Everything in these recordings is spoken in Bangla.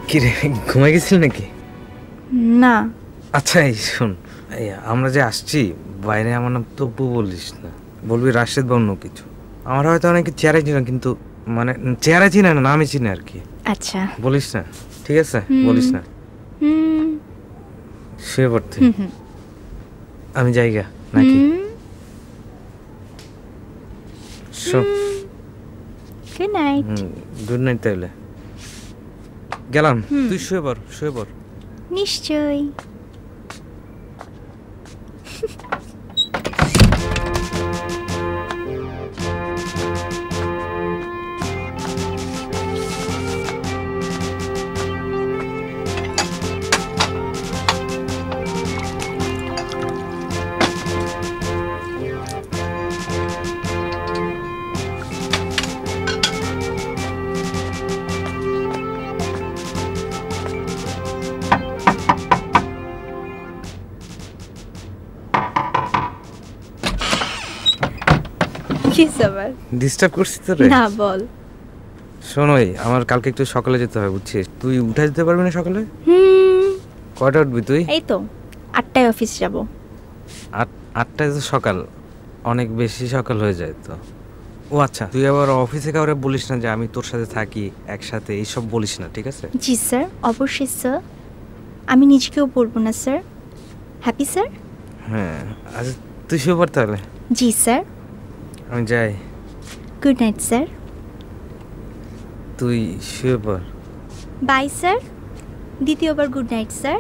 কি রে, ঘুমাই গেছিল নাকি? না। আচ্ছা এই শোন, আমরা যে আসছি বাইরে আমার নাম তব্বু বলিস না, বলবি রাশেদ বা অন্য কিছু। আমার হয়তো অনেকে চেহারা চিনা, কিন্তু মানে চেহারা চিনা না, নামই চিনে আর কি। আচ্ছা বলিস না, ঠিক আছে? বলিস না। শুয়ে পড়তে আমি জায়গা নাকি? Good night. Good night. তাহলে গেলাম, তুই শুয়ে পড়, শুয়ে পড়। নিশ্চয়ই। ডিস্টার্ব করছি তো রে? না বল। শোন, আমার কালকে একটু সকালে যেতে হবে, বুঝছিস? তুই উঠে যেতে পারবি না সকালে? কয়টা উঠবি তুই? এই তো 8টায় অফিস যাব। 8টায় তো সকাল, অনেক বেশি সকাল হয়ে যায় তো। ও আচ্ছা, তুই আবার অফিসে কাউরে বলিস না যে আমি তোর সাথে থাকি একসাথে, এইসব বলিস না, ঠিক আছে? জি স্যার, অবশ্যই স্যার। আমি নিজেকেও বলবো না স্যার। Happy sir? হ্যাঁ। আচ্ছা তুই শুয়ে পড় তাহলে। জি স্যার। আমি যাই। Good night sir. তুই শুয়ে পড়। Bye sir. দ্বিতীয়বার good night sir.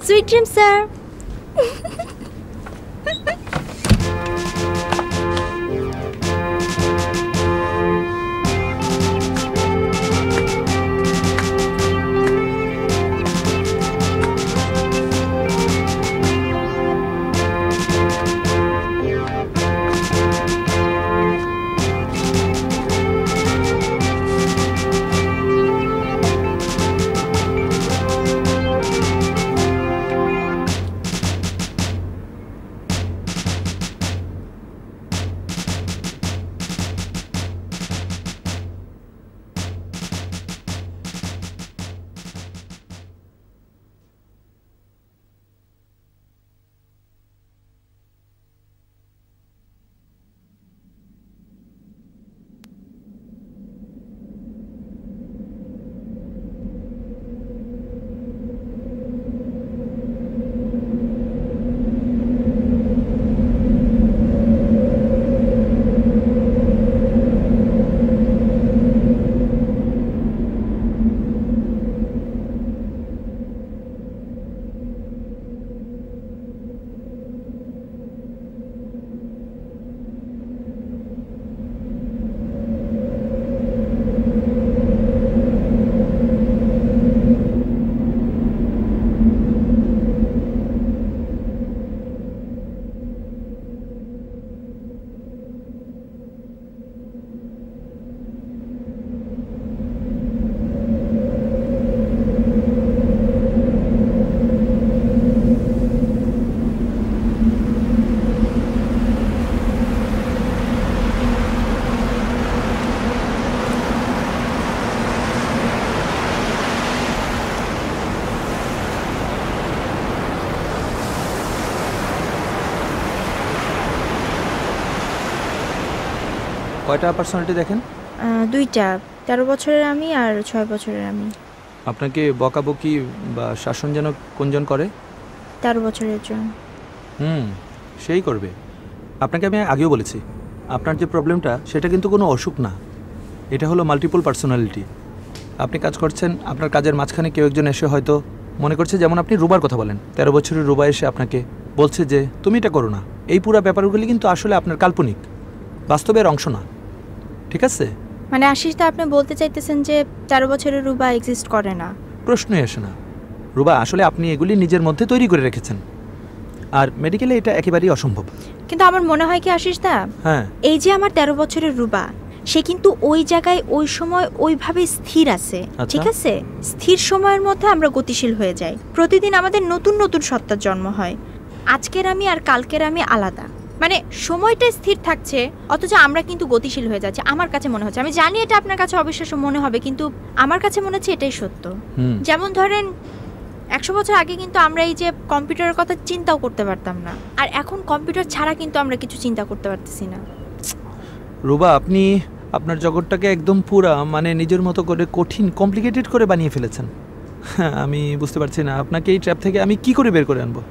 Sweet dream sir. কয়টা পার্সোনালিটি দেখেন? দুইটা, 13 বছরের আমি আর 6 বছরের আমি। আপনাকে বকাবকি বা শাসনজনক কোনজন করে? 13 বছরের জন। সেই করবে। আপনাকে আমি আগেও বলেছি, আপনার যে প্রবলেমটা সেটা কিন্তু কোনো অসুখ না, এটা হলো মাল্টিপল পার্সোনালিটি। আপনি কাজ করছেন, আপনার কাজের মাঝখানে কেউ একজন এসে হয়তো মনে করছে, যেমন আপনি রুবার কথা বলেন, 13 বছরের রুবা এসে আপনাকে বলছে যে তুমি এটা করো না। এই পুরো ব্যাপারগুলি কিন্তু আসলে আপনার কাল্পনিক, বাস্তবের অংশ না, ঠিক আছে? মানে আশিস দা, আপনি বলতে চাইতেছেন যে 13 বছরের রুবা এক্সিস্ট করে না? প্রশ্নই আসে না। রুবা, আসলে আপনি এগুলি নিজের মধ্যে তৈরি করে রেখেছেন, আর মেডিকেলে এটা একেবারেই অসম্ভব। কিন্তু আমার মনে হয় কি আশিস দা, হ্যাঁ, এই যে আমার 13 বছরের রুবা, সে কিন্তু ওই জায়গায় ওই সময় ওইভাবে স্থির আছে, ঠিক আছে? স্থির সময়ের মধ্যে আমরা গতিশীল হয়ে যাই। প্রতিদিন আমাদের নতুন নতুন সত্তার জন্ম হয়। আজকের আমি আর কালকের আমি আলাদা। মানে সময়টা স্থির থাকছে অথচ আমরা কিন্তু গতিশীল হয়ে যাচ্ছি, আমার কাছে মনে হচ্ছে। আমি জানি এটা আপনার কাছে অবিশ্বাস্য মনে হবে, কিন্তু আমার কাছে মনে হচ্ছে এটাই সত্য। যেমন ধরেন 100 বছর আগে কিন্তু আমরা এই যে কম্পিউটারের কথা চিন্তাও করতে পারতাম না, আর এখন কম্পিউটার ছাড়া কিন্তু আমরা কিছু চিন্তা করতে পারতেছি না। রুবা, আপনি আপনার জগৎটাকে একদম পুরা মানে নিজের মতো করে কঠিন কমপ্লিকেটেড করে বানিয়ে ফেলেছেন। আমি বুঝতে পারছি না আপনাকে এই ট্র্যাপ থেকে আমি কি করে বের করে আনবো।